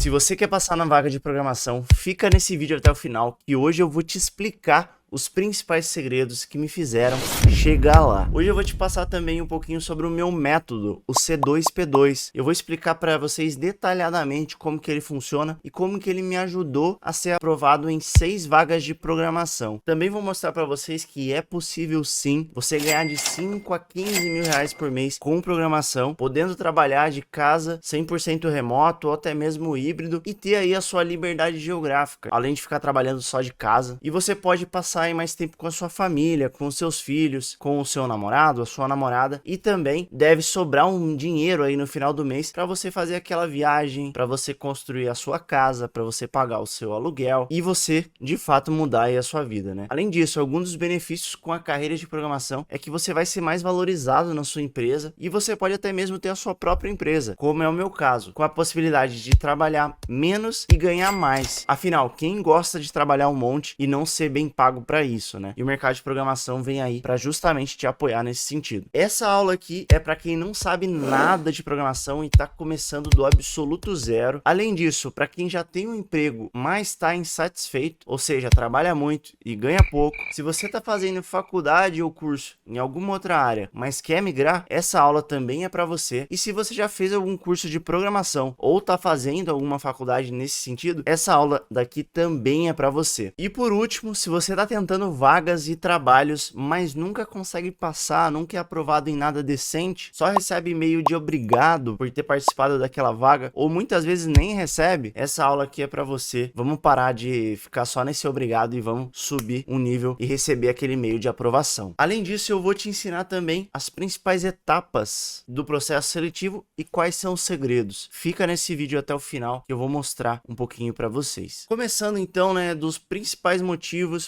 Se você quer passar na vaga de programação, fica nesse vídeo até o final, que hoje eu vou te explicar os principais segredos que me fizeram chegar lá. Hoje eu vou te passar também um pouquinho sobre o meu método, o C2P2. Eu vou explicar para vocês detalhadamente como que ele funciona e como que ele me ajudou a ser aprovado em 6 vagas de programação. Também vou mostrar para vocês que é possível sim você ganhar de 5 a 15 mil reais por mês com programação, podendo trabalhar de casa 100% remoto ou até mesmo híbrido e ter aí a sua liberdade geográfica, além de ficar trabalhando só de casa. E você pode passar mais tempo com a sua família, com os seus filhos, com o seu namorado, a sua namorada, e também deve sobrar um dinheiro aí no final do mês para você fazer aquela viagem, para você construir a sua casa, para você pagar o seu aluguel e você de fato mudar aí a sua vida, né? Além disso, alguns dos benefícios com a carreira de programação é que você vai ser mais valorizado na sua empresa e você pode até mesmo ter a sua própria empresa, como é o meu caso, com a possibilidade de trabalhar menos e ganhar mais. Afinal, quem gosta de trabalhar um monte e não ser bem pago para isso, né? E o mercado de programação vem aí para justamente te apoiar nesse sentido. Essa aula aqui é para quem não sabe nada de programação e tá começando do absoluto zero. Além disso, para quem já tem um emprego, mas está insatisfeito, ou seja, trabalha muito e ganha pouco. Se você tá fazendo faculdade ou curso em alguma outra área, mas quer migrar, essa aula também é para você. E se você já fez algum curso de programação ou tá fazendo alguma faculdade nesse sentido, essa aula daqui também é para você. E por último, se você tá tentando vagas e trabalhos, mas nunca consegue passar, nunca é aprovado em nada decente, só recebe e-mail de obrigado por ter participado daquela vaga, ou muitas vezes nem recebe, essa aula aqui é para você. Vamos parar de ficar só nesse obrigado e vamos subir um nível e receber aquele e-mail de aprovação. Além disso, eu vou te ensinar também as principais etapas do processo seletivo e quais são os segredos. Fica nesse vídeo até o final que eu vou mostrar um pouquinho para vocês. Começando então, né, dos principais motivos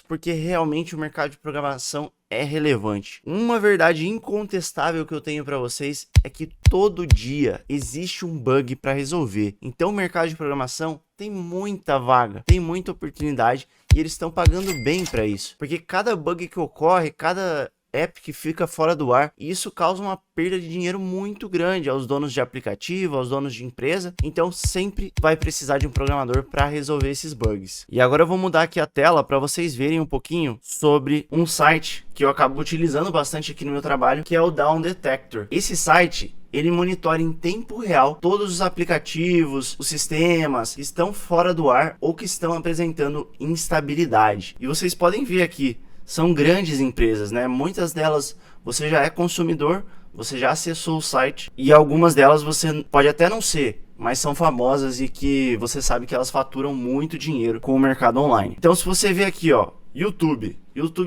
porque realmente o mercado de programação é relevante. Uma verdade incontestável que eu tenho para vocês é que todo dia existe um bug para resolver. Então o mercado de programação tem muita vaga, tem muita oportunidade e eles estão pagando bem para isso. Porque cada bug que ocorre, cada app que fica fora do ar, e isso causa uma perda de dinheiro muito grande aos donos de aplicativo, aos donos de empresa. Então sempre vai precisar de um programador para resolver esses bugs. E agora eu vou mudar aqui a tela para vocês verem um pouquinho sobre um site que eu acabo utilizando bastante aqui no meu trabalho, que é o Down Detector. Esse site ele monitora em tempo real todos os aplicativos, os sistemas que estão fora do ar ou que estão apresentando instabilidade. E vocês podem ver aqui, são grandes empresas, né? Muitas delas você já é consumidor, você já acessou o site e algumas delas você pode até não ser, mas são famosas e que você sabe que elas faturam muito dinheiro com o mercado online. Então se você ver aqui, ó, YouTube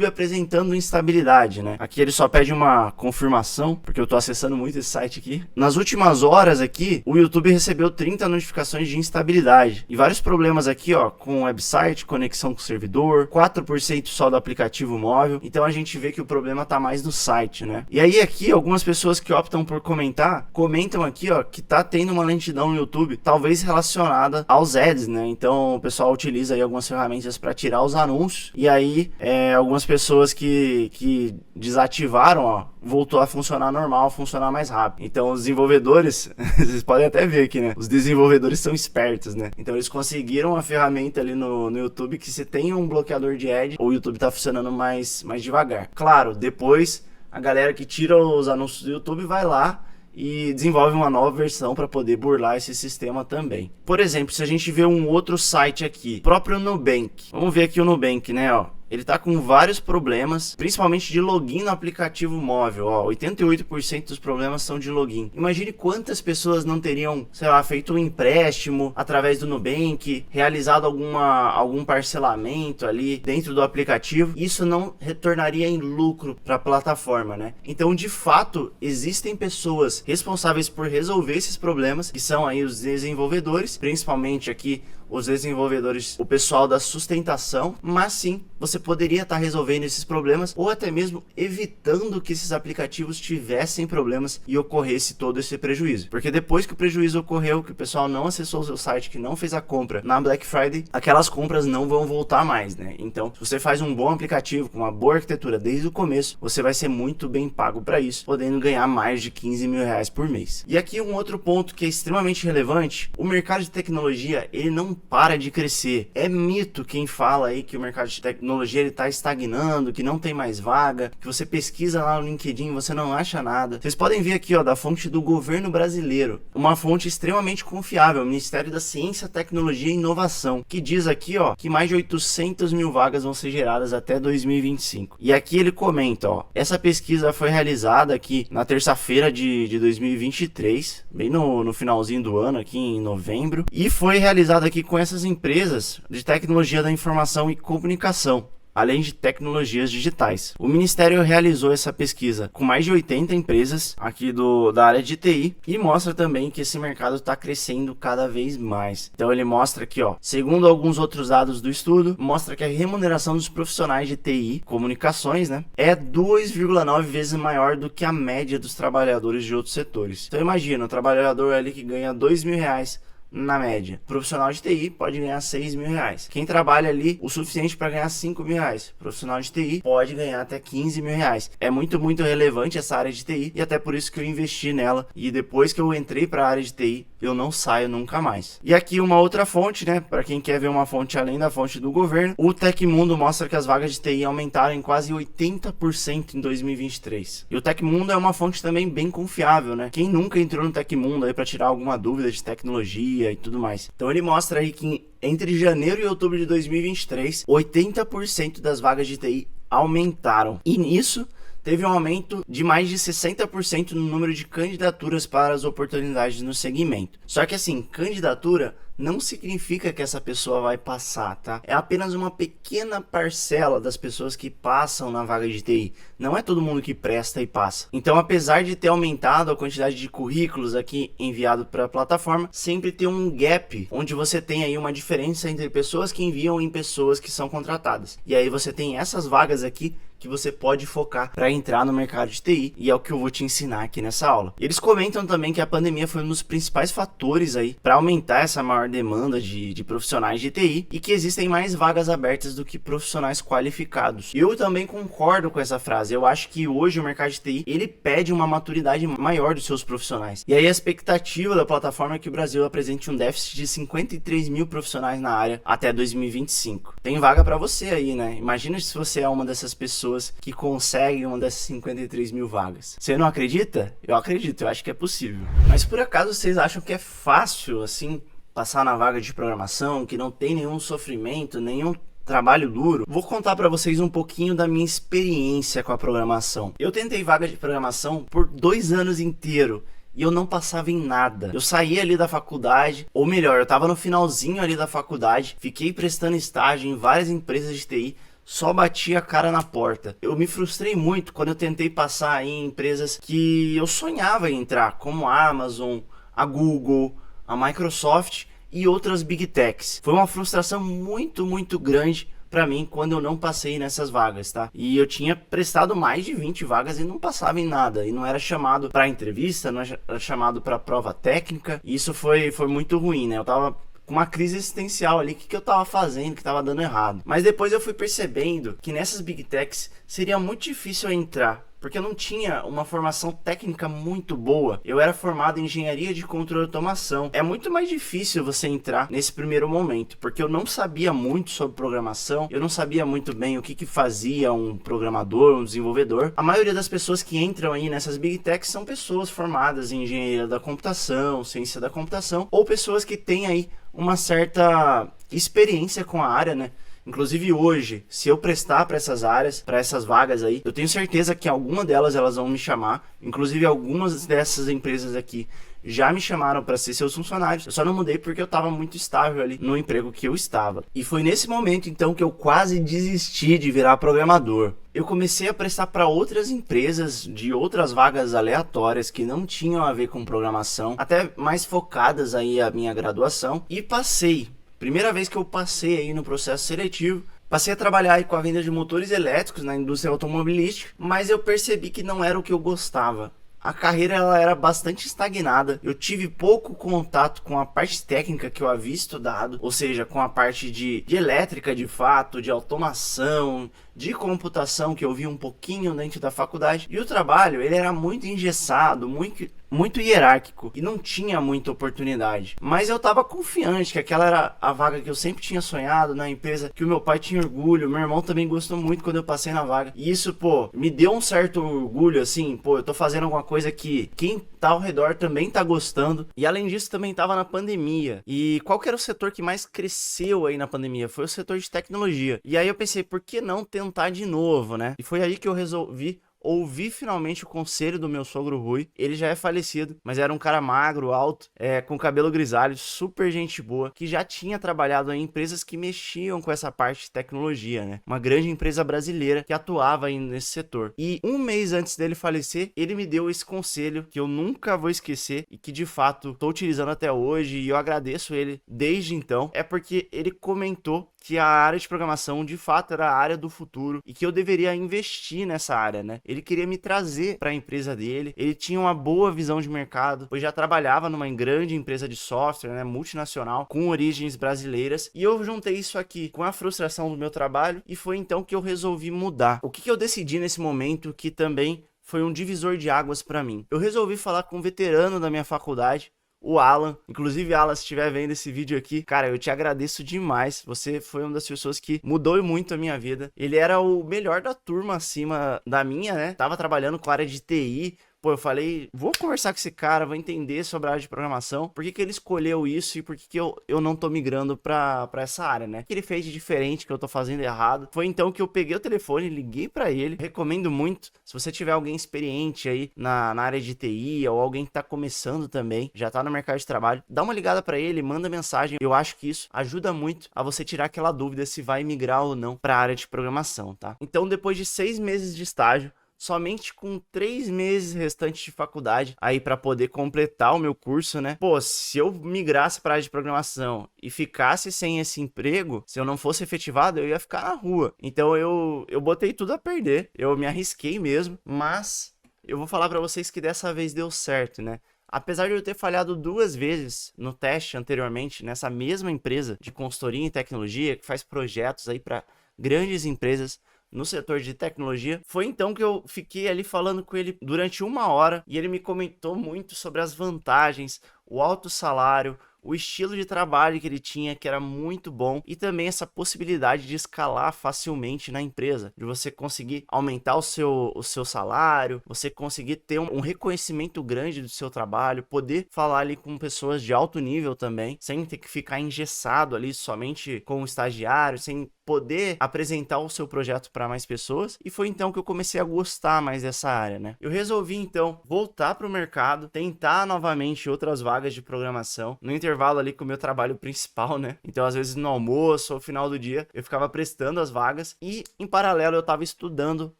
apresentando instabilidade, né? Aqui ele só pede uma confirmação, porque eu tô acessando muito esse site aqui. Nas últimas horas aqui, o YouTube recebeu 30 notificações de instabilidade. E vários problemas aqui, ó, com o website, conexão com o servidor, 4% só do aplicativo móvel. Então a gente vê que o problema tá mais no site, né? E aí aqui, algumas pessoas que optam por comentam aqui, ó, que tá tendo uma lentidão no YouTube, talvez relacionada aos ads, né? Então o pessoal utiliza aí algumas ferramentas para tirar os anúncios. E aí, algumas pessoas que desativaram, ó, voltou a funcionar normal, a funcionar mais rápido. Então os desenvolvedores, vocês podem até ver aqui, né? Os desenvolvedores são espertos, né? Então eles conseguiram uma ferramenta ali no YouTube que se tem um bloqueador de ad, o YouTube tá funcionando mais devagar. Claro, depois a galera que tira os anúncios do YouTube vai lá e desenvolve uma nova versão para poder burlar esse sistema também. Por exemplo, se a gente vê um outro site aqui, próprio Nubank. Vamos ver aqui o Nubank, né, ó. Ele tá com vários problemas, principalmente de login no aplicativo móvel, ó, 88% dos problemas são de login. Imagine quantas pessoas não teriam, sei lá, feito um empréstimo através do Nubank, realizado algum parcelamento ali dentro do aplicativo. Isso não retornaria em lucro para a plataforma, né? Então, de fato, existem pessoas responsáveis por resolver esses problemas, que são aí os desenvolvedores, principalmente aqui os desenvolvedores, o pessoal da sustentação, mas sim, você poderia estar resolvendo esses problemas ou até mesmo evitando que esses aplicativos tivessem problemas e ocorresse todo esse prejuízo. Porque depois que o prejuízo ocorreu, que o pessoal não acessou o seu site, que não fez a compra na Black Friday, aquelas compras não vão voltar mais, né? Então, se você faz um bom aplicativo com uma boa arquitetura desde o começo, você vai ser muito bem pago para isso, podendo ganhar mais de 15 mil reais por mês. E aqui um outro ponto que é extremamente relevante: o mercado de tecnologia, ele não para de crescer. É mito quem fala aí que o mercado de tecnologia ele tá estagnando, que não tem mais vaga, que você pesquisa lá no LinkedIn e você não acha nada. Vocês podem ver aqui, ó, da fonte do governo brasileiro, uma fonte extremamente confiável, o Ministério da Ciência, Tecnologia e Inovação, que diz aqui, ó, que mais de 800 mil vagas vão ser geradas até 2025. E aqui ele comenta, ó, essa pesquisa foi realizada aqui na terça-feira de 2023, bem no finalzinho do ano, aqui em novembro, e foi realizada aqui com essas empresas de tecnologia da informação e comunicação, além de tecnologias digitais. O Ministério realizou essa pesquisa com mais de 80 empresas aqui da área de TI e mostra também que esse mercado está crescendo cada vez mais. Então ele mostra aqui, ó, segundo alguns outros dados do estudo, mostra que a remuneração dos profissionais de TI, comunicações, né, é 2,9 vezes maior do que a média dos trabalhadores de outros setores. Então imagina, um trabalhador ali que ganha R$2.000 na média. O profissional de TI pode ganhar 6 mil reais. Quem trabalha ali o suficiente para ganhar 5 mil reais. O profissional de TI pode ganhar até 15 mil reais. É muito relevante essa área de TI e até por isso que eu investi nela. E depois que eu entrei para a área de TI, eu não saio nunca mais. E aqui uma outra fonte, né? Para quem quer ver uma fonte além da fonte do governo, o Tecmundo mostra que as vagas de TI aumentaram em quase 80% em 2023. E o Tecmundo é uma fonte também bem confiável, né? Quem nunca entrou no Tecmundo aí para tirar alguma dúvida de tecnologia e tudo mais. Então ele mostra aí que entre janeiro e outubro de 2023, 80% das vagas de TI aumentaram. E nisso teve um aumento de mais de 60% no número de candidaturas para as oportunidades no segmento. Só que assim, candidatura não significa que essa pessoa vai passar, tá? É apenas uma pequena parcela das pessoas que passam na vaga de TI. Não é todo mundo que presta e passa. Então, apesar de ter aumentado a quantidade de currículos aqui enviado para a plataforma, sempre tem um gap, onde você tem aí uma diferença entre pessoas que enviam e pessoas que são contratadas. E aí você tem essas vagas aqui que você pode focar para entrar no mercado de TI, e é o que eu vou te ensinar aqui nessa aula. Eles comentam também que a pandemia foi um dos principais fatores aí para aumentar essa maior demanda de profissionais de TI e que existem mais vagas abertas do que profissionais qualificados. Eu também concordo com essa frase. Eu acho que hoje o mercado de TI, ele pede uma maturidade maior dos seus profissionais. E aí a expectativa da plataforma é que o Brasil apresente um déficit de 53 mil profissionais na área até 2025. Tem vaga para você aí, né? Imagina se você é uma dessas pessoas que conseguem uma dessas 53 mil vagas. Você não acredita? Eu acredito, eu acho que é possível. Mas por acaso vocês acham que é fácil, assim, passar na vaga de programação, que não tem nenhum sofrimento, nenhum trabalho duro? Vou contar para vocês um pouquinho da minha experiência com a programação. Eu tentei vaga de programação por 2 anos inteiros e eu não passava em nada. Eu saí ali da faculdade, ou melhor, eu tava no finalzinho ali da faculdade, fiquei prestando estágio em várias empresas de TI, só bati a cara na porta. Eu me frustrei muito quando eu tentei passar em empresas que eu sonhava em entrar, como a Amazon, a Google, a Microsoft e outras Big Techs. Foi uma frustração muito grande pra mim quando eu não passei nessas vagas, tá? E eu tinha prestado mais de 20 vagas e não passava em nada. E não era chamado pra entrevista, não era chamado pra prova técnica. E isso foi muito ruim, né? Eu tava uma crise existencial ali, o que eu tava fazendo, que tava dando errado. Mas depois eu fui percebendo que nessas Big Techs seria muito difícil eu entrar, porque eu não tinha uma formação técnica muito boa. Eu era formado em engenharia de controle e automação. É muito mais difícil você entrar nesse primeiro momento, porque eu não sabia muito sobre programação, eu não sabia muito bem o que fazia um programador, um desenvolvedor. A maioria das pessoas que entram aí nessas Big Techs são pessoas formadas em engenharia da computação, ciência da computação, ou pessoas que têm aí uma certa experiência com a área, né? Inclusive hoje, se eu prestar para essas áreas, para essas vagas aí, eu tenho certeza que alguma delas elas vão me chamar. Inclusive algumas dessas empresas aqui já me chamaram para ser seus funcionários. Eu só não mudei porque eu estava muito estável ali no emprego que eu estava. E foi nesse momento então que eu quase desisti de virar programador. Eu comecei a prestar para outras empresas de outras vagas aleatórias que não tinham a ver com programação, até mais focadas aí a minha graduação, e passei Primeira vez que eu passei aí no processo seletivo, passei a trabalhar aí com a venda de motores elétricos na indústria automobilística, mas eu percebi que não era o que eu gostava. A carreira ela era bastante estagnada. Eu tive pouco contato com a parte técnica que eu havia estudado, ou seja, com a parte de elétrica de fato, de automação, de computação que eu vi um pouquinho dentro da faculdade. E o trabalho, ele era muito engessado, muito hierárquico e não tinha muita oportunidade. Mas eu tava confiante que aquela era a vaga que eu sempre tinha sonhado, na empresa que o meu pai tinha orgulho, meu irmão também gostou muito quando eu passei na vaga. E isso, pô, me deu um certo orgulho, assim, pô, eu tô fazendo alguma coisa que quem tá ao redor também tá gostando. E além disso, também tava na pandemia. E qual que era o setor que mais cresceu aí na pandemia? Foi o setor de tecnologia. E aí eu pensei, por que não tentar de novo, né? E foi aí que eu resolvi ouvi finalmente o conselho do meu sogro Rui. Ele já é falecido, mas era um cara magro, alto, com cabelo grisalho, super gente boa, que já tinha trabalhado em empresas que mexiam com essa parte de tecnologia, né? Uma grande empresa brasileira que atuava aí nesse setor. E um mês antes dele falecer, ele me deu esse conselho que eu nunca vou esquecer e que de fato estou utilizando até hoje e eu agradeço ele desde então. É porque ele comentou que a área de programação de fato era a área do futuro e que eu deveria investir nessa área, né? Ele queria me trazer para a empresa dele, ele tinha uma boa visão de mercado, pois já trabalhava numa grande empresa de software, né, multinacional, com origens brasileiras, e eu juntei isso aqui com a frustração do meu trabalho e foi então que eu resolvi mudar. O que eu decidi nesse momento que também foi um divisor de águas para mim? Eu resolvi falar com um veterano da minha faculdade, o Alan. Inclusive, Alan, se estiver vendo esse vídeo aqui, cara, eu te agradeço demais. Você foi uma das pessoas que mudou muito a minha vida. Ele era o melhor da turma acima da minha, né? Tava trabalhando com a área de TI. Pô, eu falei, vou conversar com esse cara, vou entender sobre a área de programação, por que ele escolheu isso e por que eu não tô migrando pra essa área, né? O que ele fez de diferente, que eu tô fazendo errado. Foi então que eu peguei o telefone, liguei pra ele. Recomendo muito, se você tiver alguém experiente aí na área de TI ou alguém que tá começando também, já tá no mercado de trabalho, dá uma ligada pra ele, manda mensagem. Eu acho que isso ajuda muito a você tirar aquela dúvida se vai migrar ou não pra área de programação, tá? Então, depois de 6 meses de estágio, somente com 3 meses restantes de faculdade aí para poder completar o meu curso, né? Pô, se eu migrasse para a área de programação e ficasse sem esse emprego, se eu não fosse efetivado, eu ia ficar na rua. Então eu botei tudo a perder, eu me arrisquei mesmo, mas eu vou falar para vocês que dessa vez deu certo, né? Apesar de eu ter falhado 2 vezes no teste anteriormente, nessa mesma empresa de consultoria em tecnologia, que faz projetos aí para grandes empresas no setor de tecnologia, foi então que eu fiquei ali falando com ele durante 1 hora e ele me comentou muito sobre as vantagens, o alto salário, o estilo de trabalho que ele tinha, que era muito bom, e também essa possibilidade de escalar facilmente na empresa, de você conseguir aumentar o seu salário, você conseguir ter um reconhecimento grande do seu trabalho, poder falar ali com pessoas de alto nível também, sem ter que ficar engessado ali somente com o estagiário, sem poder apresentar o seu projeto para mais pessoas. E foi então que eu comecei a gostar mais dessa área, né? Eu resolvi então voltar para o mercado, tentar novamente outras vagas de programação, no intervalo ali com o meu trabalho principal, né? Então às vezes no almoço ou final do dia eu ficava prestando as vagas e em paralelo eu estava estudando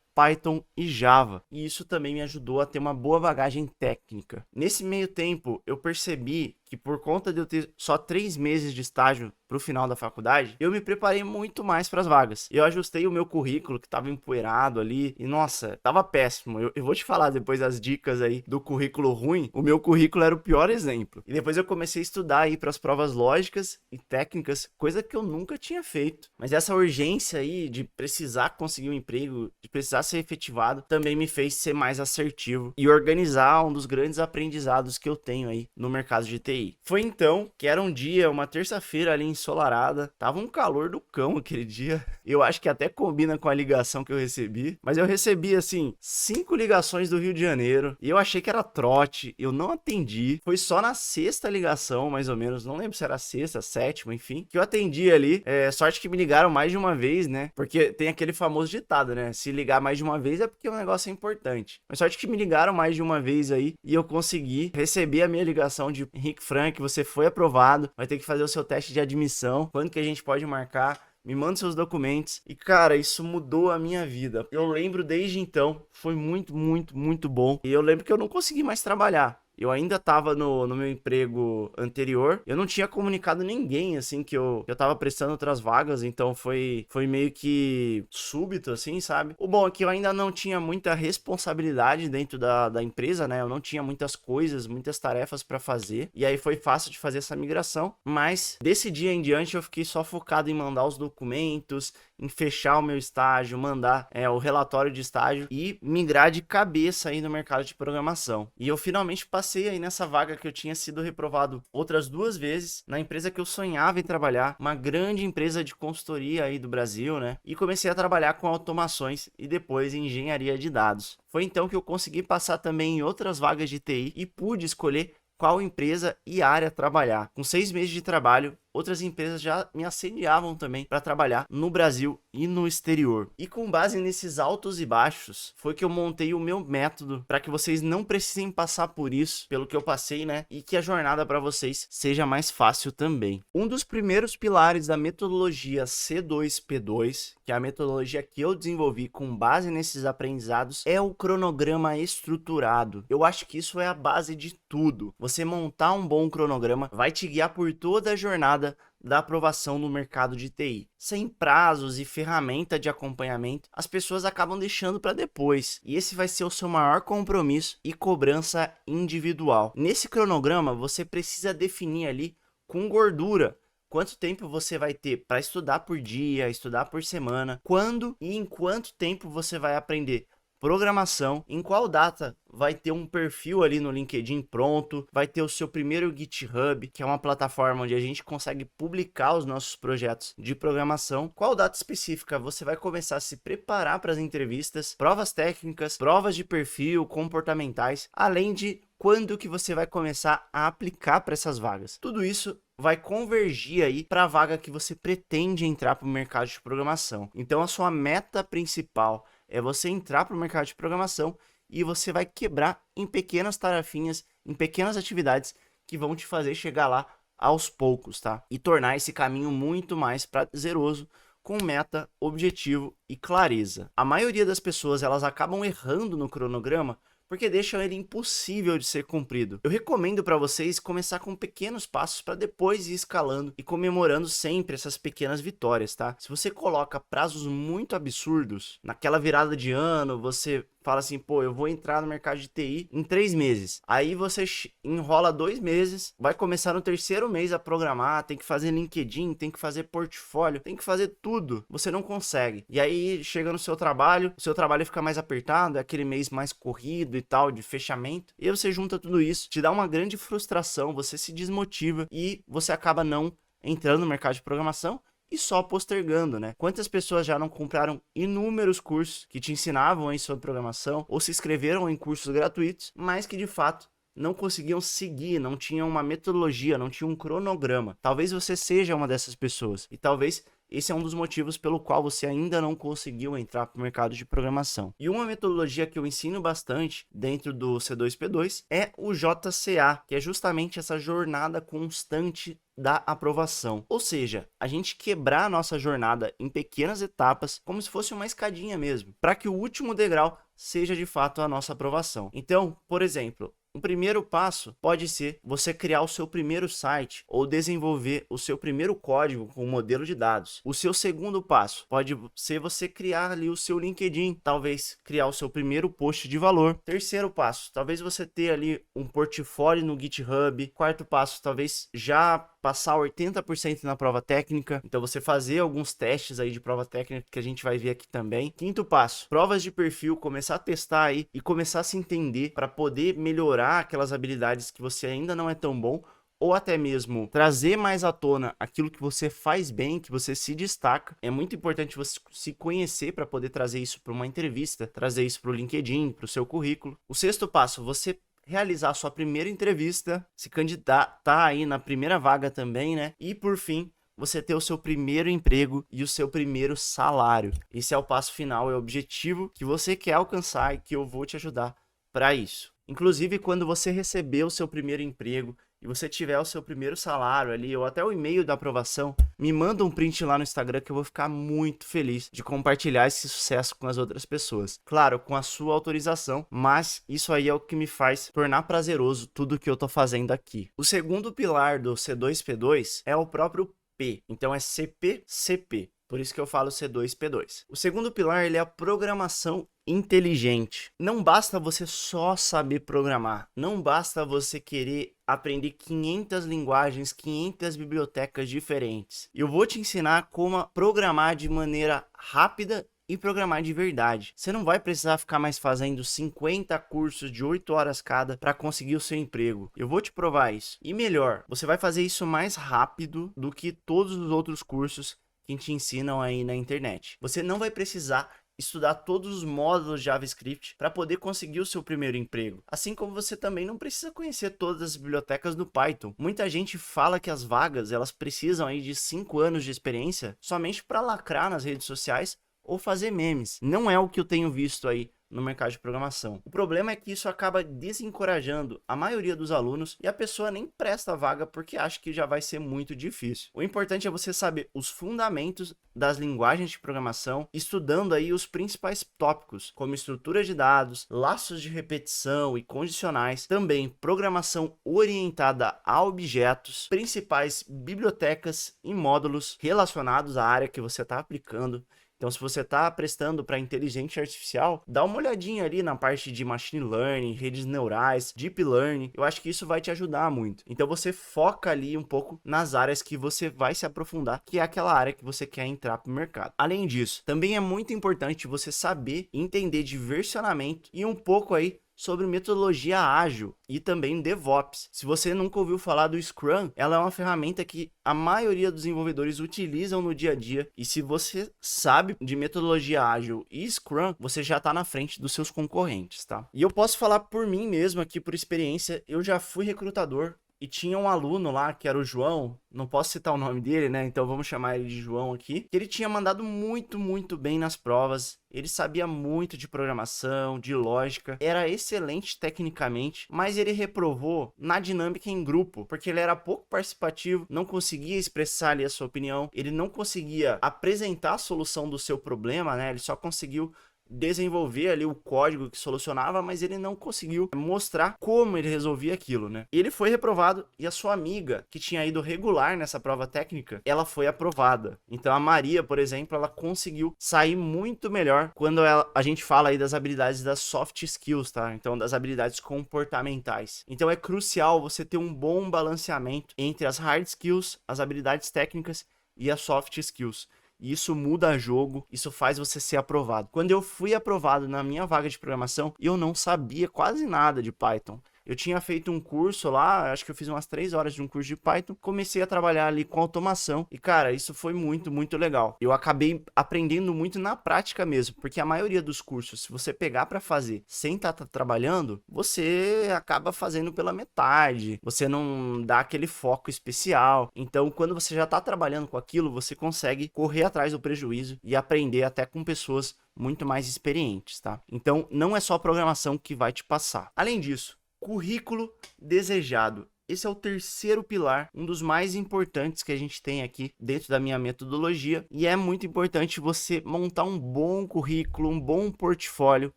Python e Java, e isso também me ajudou a ter uma boa bagagem técnica. Nesse meio tempo eu percebi que por conta de eu ter só 3 meses de estágio pro final da faculdade, eu me preparei muito mais para as vagas. Eu ajustei o meu currículo que tava empoeirado ali e nossa, tava péssimo. Eu vou te falar depois das dicas aí do currículo ruim, o meu currículo era o pior exemplo. E depois eu comecei a estudar aí para as provas lógicas e técnicas, coisa que eu nunca tinha feito. Mas essa urgência aí de precisar conseguir um emprego, de precisar ser efetivado, também me fez ser mais assertivo e organizar um dos grandes aprendizados que eu tenho aí no mercado de TI. Foi então que era um dia, uma terça-feira ali ensolarada, tava um calor do cão aquele dia, eu acho que até combina com a ligação que eu recebi, mas eu recebi assim 5 ligações do Rio de Janeiro e eu achei que era trote, eu não atendi, foi só na 6ª ligação mais ou menos, não lembro se era a 6ª, 7ª, enfim, que eu atendi ali. Sorte que me ligaram mais de uma vez, né, porque tem aquele famoso ditado, né, se ligar mais de uma vez é porque o negócio é importante, mas sorte que me ligaram mais de uma vez aí e eu consegui receber a minha ligação de Henrique Frank, você foi aprovado, vai ter que fazer o seu teste de admissão, quando que a gente pode marcar? Me manda seus documentos. E cara, isso mudou a minha vida. Eu lembro desde então, foi muito, muito, muito bom. E eu lembro que eu não consegui mais trabalhar. eu ainda tava no meu emprego anterior, eu não tinha comunicado ninguém, assim, que eu tava prestando outras vagas, então foi meio que súbito, assim, sabe? O bom é que eu ainda não tinha muita responsabilidade dentro da empresa, né? Eu não tinha muitas coisas, muitas tarefas pra fazer, e aí foi fácil de fazer essa migração, mas desse dia em diante eu fiquei só focado em mandar os documentos, em fechar o meu estágio, mandar o relatório de estágio e migrar de cabeça aí no mercado de programação. E eu finalmente passei aí nessa vaga que eu tinha sido reprovado outras 2 vezes, na empresa que eu sonhava em trabalhar, uma grande empresa de consultoria aí do Brasil, né? E comecei a trabalhar com automações e depois em engenharia de dados. Foi então que eu consegui passar também em outras vagas de TI e pude escolher qual empresa e área trabalhar. Com 6 meses de trabalho, outras empresas já me assediavam também para trabalhar no Brasil e no exterior. E com base nesses altos e baixos, foi que eu montei o meu método para que vocês não precisem passar por isso, pelo que eu passei, né? E que a jornada para vocês seja mais fácil também. Um dos primeiros pilares da metodologia C2P2, que é a metodologia que eu desenvolvi com base nesses aprendizados, é o cronograma estruturado. Eu acho que isso é a base de tudo. Você montar um bom cronograma vai te guiar por toda a jornada da aprovação no mercado de TI. Sem prazos e ferramenta de acompanhamento, as pessoas acabam deixando para depois. E esse vai ser o seu maior compromisso e cobrança individual. Nesse cronograma, você precisa definir ali com gordura quanto tempo você vai ter para estudar por dia, estudar por semana, quando e em quanto tempo você vai aprender programação, em qual data vai ter um perfil ali no LinkedIn pronto, vai ter o seu primeiro GitHub, que é uma plataforma onde a gente consegue publicar os nossos projetos de programação. Qual data específica você vai começar a se preparar para as entrevistas, provas técnicas, provas de perfil, comportamentais, além de quando que você vai começar a aplicar para essas vagas. Tudo isso vai convergir aí para a vaga que você pretende entrar para o mercado de programação. Então a sua meta principal é você entrar para o mercado de programação e você vai quebrar em pequenas tarefinhas, em pequenas atividades que vão te fazer chegar lá aos poucos, tá? E tornar esse caminho muito mais prazeroso, com meta, objetivo e clareza. A maioria das pessoas, elas acabam errando no cronograma porque deixam ele impossível de ser cumprido. Eu recomendo para vocês começar com pequenos passos para depois ir escalando e comemorando sempre essas pequenas vitórias, tá? Se você coloca prazos muito absurdos, naquela virada de ano, você fala assim, pô, eu vou entrar no mercado de TI em 3 meses. Aí você enrola 2 meses, vai começar no 3º mês a programar, tem que fazer LinkedIn, tem que fazer portfólio, tem que fazer tudo. Você não consegue. E aí chega no seu trabalho, o seu trabalho fica mais apertado, é aquele mês mais corrido e tal, de fechamento. E aí você junta tudo isso, te dá uma grande frustração, você se desmotiva e você acaba não entrando no mercado de programação e só postergando, né? Quantas pessoas já não compraram inúmeros cursos que te ensinavam aí sobre programação ou se inscreveram em cursos gratuitos, mas que de fato não conseguiam seguir, não tinham uma metodologia, não tinham um cronograma. Talvez você seja uma dessas pessoas e talvez esse é um dos motivos pelo qual você ainda não conseguiu entrar para o mercado de programação. E uma metodologia que eu ensino bastante dentro do C2P2 é o JCA, que é justamente essa jornada constante da aprovação. Ou seja, a gente quebrar a nossa jornada em pequenas etapas, como se fosse uma escadinha mesmo, para que o último degrau seja de fato a nossa aprovação. Então, por exemplo, o primeiro passo pode ser você criar o seu primeiro site ou desenvolver o seu primeiro código com um modelo de dados. O seu segundo passo pode ser você criar ali o seu LinkedIn, talvez criar o seu primeiro post de valor. Terceiro passo, talvez você ter ali um portfólio no GitHub. Quarto passo, talvez já passar 80% na prova técnica, então você fazer alguns testes aí de prova técnica que a gente vai ver aqui também. Quinto passo, provas de perfil, começar a testar aí e começar a se entender para poder melhorar aquelas habilidades que você ainda não é tão bom, ou até mesmo trazer mais à tona aquilo que você faz bem, que você se destaca. É muito importante você se conhecer para poder trazer isso para uma entrevista, trazer isso para o LinkedIn, para o seu currículo. O sexto passo, você realizar a sua primeira entrevista, se candidatar aí na primeira vaga também, né? E por fim, você ter o seu primeiro emprego e o seu primeiro salário. Esse é o passo final, é o objetivo que você quer alcançar e que eu vou te ajudar para isso. Inclusive, quando você receber o seu primeiro emprego e você tiver o seu primeiro salário ali, ou até o e-mail da aprovação, me manda um print lá no Instagram que eu vou ficar muito feliz de compartilhar esse sucesso com as outras pessoas. Claro, com a sua autorização, mas isso aí é o que me faz tornar prazeroso tudo que eu tô fazendo aqui. O segundo pilar do C2P2 é o próprio P, então é CP-CP. Por isso que eu falo C2P2. O segundo pilar, ele é a programação inteligente. Não basta você só saber programar. Não basta você querer aprender 500 linguagens, 500 bibliotecas diferentes. Eu vou te ensinar como programar de maneira rápida e programar de verdade. Você não vai precisar ficar mais fazendo 50 cursos de 8 horas cada para conseguir o seu emprego. Eu vou te provar isso. E melhor, você vai fazer isso mais rápido do que todos os outros cursos que te ensinam aí na internet. Você não vai precisar estudar todos os módulos JavaScript para poder conseguir o seu primeiro emprego. Assim como você também não precisa conhecer todas as bibliotecas do Python. Muita gente fala que as vagas, elas precisam aí de 5 anos de experiência somente para lacrar nas redes sociais ou fazer memes. Não é o que eu tenho visto aí no mercado de programação. O problema é que isso acaba desencorajando a maioria dos alunos e a pessoa nem presta a vaga porque acha que já vai ser muito difícil. O importante é você saber os fundamentos das linguagens de programação, estudando aí os principais tópicos, como estrutura de dados, laços de repetição e condicionais, também programação orientada a objetos, principais bibliotecas e módulos relacionados à área que você está aplicando. Então, se você está prestando para inteligência artificial, dá uma olhadinha ali na parte de machine learning, redes neurais, deep learning. Eu acho que isso vai te ajudar muito. Então, você foca ali um pouco nas áreas que você vai se aprofundar, que é aquela área que você quer entrar para o mercado. Além disso, também é muito importante você saber entender de versionamento e um pouco aí sobre metodologia ágil e também DevOps. Se você nunca ouviu falar do Scrum, ela é uma ferramenta que a maioria dos desenvolvedores utilizam no dia a dia, e se você sabe de metodologia ágil e Scrum, você já está na frente dos seus concorrentes, tá? E eu posso falar por mim mesmo aqui, por experiência, eu já fui recrutador, e tinha um aluno lá, que era o João, não posso citar o nome dele, né? Então vamos chamar ele de João aqui, que ele tinha mandado muito bem nas provas, ele sabia muito de programação, de lógica, era excelente tecnicamente, mas ele reprovou na dinâmica em grupo, porque ele era pouco participativo, não conseguia expressar ali a sua opinião, ele não conseguia apresentar a solução do seu problema, né? Ele só conseguiu desenvolver ali o código que solucionava, mas ele não conseguiu mostrar como ele resolvia aquilo, né? Ele foi reprovado e a sua amiga, que tinha ido regular nessa prova técnica, ela foi aprovada. Então a Maria, por exemplo, ela conseguiu sair muito melhor quando a gente fala aí das habilidades das soft skills, tá? Então das habilidades comportamentais. Então é crucial você ter um bom balanceamento entre as hard skills, as habilidades técnicas e as soft skills. E isso muda jogo, isso faz você ser aprovado. Quando eu fui aprovado na minha vaga de programação, eu não sabia quase nada de Python. Eu tinha feito um curso lá, acho que eu fiz umas 3 horas de um curso de Python, comecei a trabalhar ali com automação e, cara, isso foi muito legal. Eu acabei aprendendo muito na prática mesmo, porque a maioria dos cursos, se você pegar para fazer sem estar trabalhando, você acaba fazendo pela metade, você não dá aquele foco especial. Então, quando você já está trabalhando com aquilo, você consegue correr atrás do prejuízo e aprender até com pessoas muito mais experientes, tá? Então, não é só programação que vai te passar. Além disso, currículo desejado. Esse é o terceiro pilar, um dos mais importantes que a gente tem aqui dentro da minha metodologia, e é muito importante você montar um bom currículo, um bom portfólio,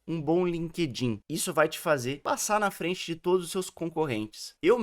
um bom LinkedIn. Isso vai te fazer passar na frente de todos os seus concorrentes. Eu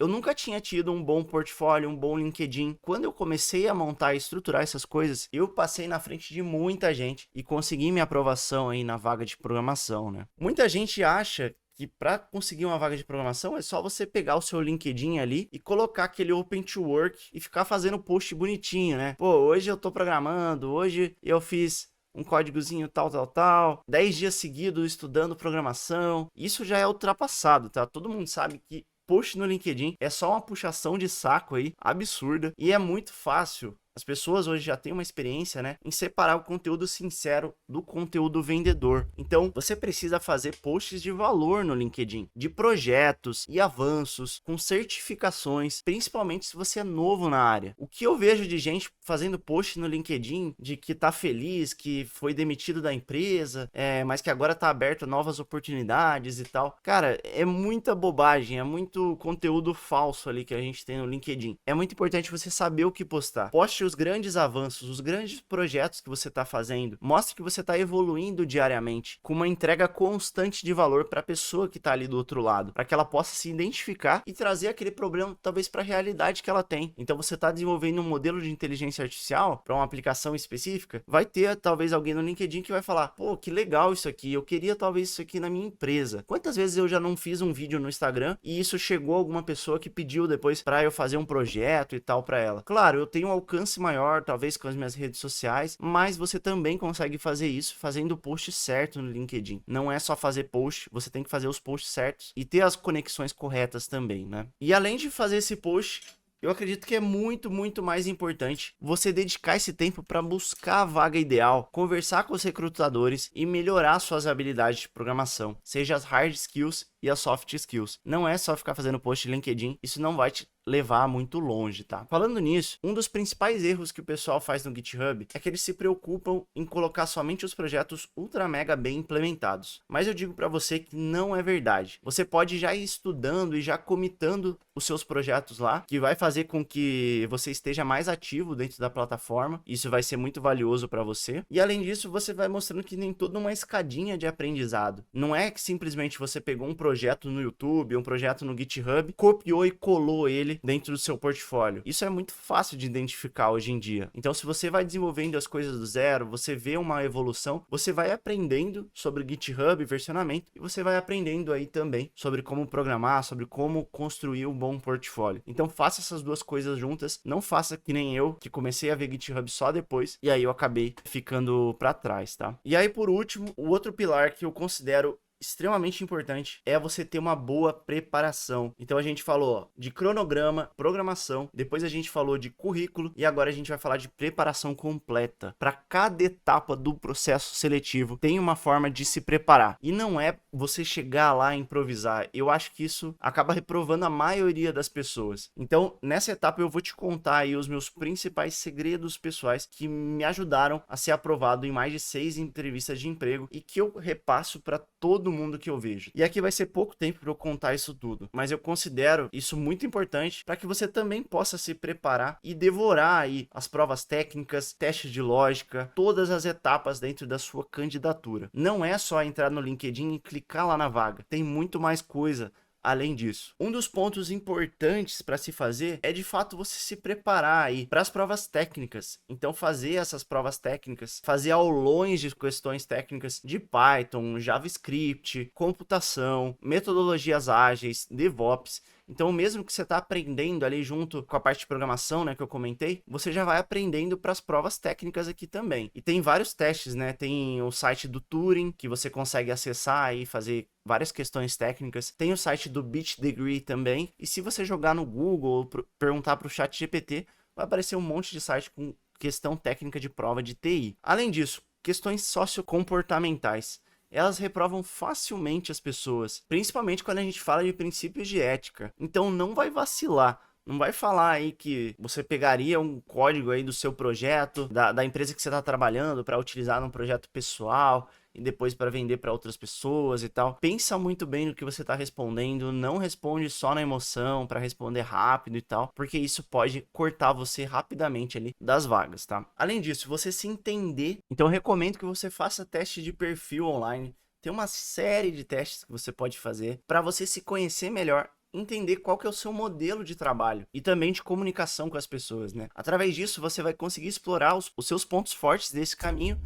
nunca tinha tido um bom portfólio, um bom LinkedIn. Quando eu comecei a montar e estruturar essas coisas, eu passei na frente de muita gente e consegui minha aprovação aí na vaga de programação, né? Muita gente acha que para conseguir uma vaga de programação é só você pegar o seu LinkedIn ali e colocar aquele Open to Work e ficar fazendo post bonitinho, né? Pô, hoje eu tô programando, hoje eu fiz um códigozinho tal, 10 dias seguidos estudando programação. Isso já é ultrapassado, tá? Todo mundo sabe que post no LinkedIn é só uma puxação de saco aí, absurda, e é muito fácil As pessoas hoje já têm uma experiência, né, em separar o conteúdo sincero do conteúdo vendedor. Então, você precisa fazer posts de valor no LinkedIn, de projetos e avanços, com certificações, principalmente se você é novo na área. O que eu vejo de gente fazendo post no LinkedIn de que tá feliz, que foi demitido da empresa, mas que agora tá aberto a novas oportunidades e tal. Cara, é muita bobagem, é muito conteúdo falso ali que a gente tem no LinkedIn. É muito importante você saber o que postar. Poste os grandes avanços, os grandes projetos que você está fazendo. Mostre que você está evoluindo diariamente, com uma entrega constante de valor para a pessoa que está ali do outro lado, para que ela possa se identificar e trazer aquele problema talvez para a realidade que ela tem. Então você está desenvolvendo um modelo de inteligência artificial para uma aplicação específica, vai ter talvez alguém no LinkedIn que vai falar: pô, que legal isso aqui, eu queria talvez isso aqui na minha empresa. Quantas vezes eu já não fiz um vídeo no Instagram e isso chegou a alguma pessoa que pediu depois para eu fazer um projeto e tal para ela? Claro, eu tenho um alcance maior, talvez com as minhas redes sociais, mas você também consegue fazer isso fazendo o post certo no LinkedIn. Não é só fazer post, você tem que fazer os posts certos e ter as conexões corretas também, né? E além de fazer esse post, eu acredito que é muito mais importante você dedicar esse tempo para buscar a vaga ideal, conversar com os recrutadores e melhorar suas habilidades de programação, seja as hard skills e as soft skills. Não é só ficar fazendo post de LinkedIn, isso não vai te levar muito longe, tá? Falando nisso, um dos principais erros que o pessoal faz no GitHub é que eles se preocupam em colocar somente os projetos ultra mega bem implementados. Mas eu digo para você que não é verdade. Você pode já ir estudando e já comitando os seus projetos lá, que vai fazer com que você esteja mais ativo dentro da plataforma. Isso vai ser muito valioso para você. E além disso, você vai mostrando que tem toda uma escadinha de aprendizado. Não é que simplesmente você pegou um projeto no YouTube, um projeto no GitHub, copiou e colou ele dentro do seu portfólio. Isso é muito fácil de identificar hoje em dia. Então, se você vai desenvolvendo as coisas do zero, você vê uma evolução, você vai aprendendo sobre GitHub, versionamento, e você vai aprendendo aí também sobre como programar, sobre como construir um bom portfólio. Então, faça essas duas coisas juntas. Não faça que nem eu, que comecei a ver GitHub só depois, e aí eu acabei ficando para trás, tá? E aí, por último, o outro pilar que eu considero extremamente importante é você ter uma boa preparação. Então a gente falou de cronograma, programação, depois a gente falou de currículo e agora a gente vai falar de preparação completa. Para cada etapa do processo seletivo tem uma forma de se preparar e não é você chegar lá e improvisar. Eu acho que isso acaba reprovando a maioria das pessoas. Então nessa etapa eu vou te contar aí os meus principais segredos pessoais que me ajudaram a ser aprovado em mais de 6 entrevistas de emprego e que eu repasso para todo mundo que eu vejo. E aqui vai ser pouco tempo para eu contar isso tudo, mas eu considero isso muito importante para que você também possa se preparar e devorar aí as provas técnicas, testes de lógica, todas as etapas dentro da sua candidatura. Não é só entrar no LinkedIn e clicar lá na vaga, tem muito mais coisa. Além disso, um dos pontos importantes para se fazer é de fato você se preparar aí para as provas técnicas. Então fazer essas provas técnicas, fazer aulões de questões técnicas de Python, JavaScript, computação, metodologias ágeis, DevOps. Então, mesmo que você está aprendendo ali junto com a parte de programação, né, que eu comentei, você já vai aprendendo para as provas técnicas aqui também. E tem vários testes, né? Tem o site do Turing, que você consegue acessar e fazer várias questões técnicas. Tem o site do BitDegree também. E se você jogar no Google ou perguntar para o ChatGPT, vai aparecer um monte de site com questão técnica de prova de TI. Além disso, questões sociocomportamentais. Elas reprovam facilmente as pessoas, principalmente quando a gente fala de princípios de ética. Então não vai vacilar. Não vai falar aí que você pegaria um código aí do seu projeto, da empresa que você está trabalhando para utilizar num projeto pessoal e depois para vender para outras pessoas e tal. Pensa muito bem no que você está respondendo, não responde só na emoção para responder rápido e tal, porque isso pode cortar você rapidamente ali das vagas, tá? Além disso, você se entender, então eu recomendo que você faça teste de perfil online. Tem uma série de testes que você pode fazer para você se conhecer melhor, entender qual que é o seu modelo de trabalho e também de comunicação com as pessoas, né? Através disso, você vai conseguir explorar os seus pontos fortes desse caminho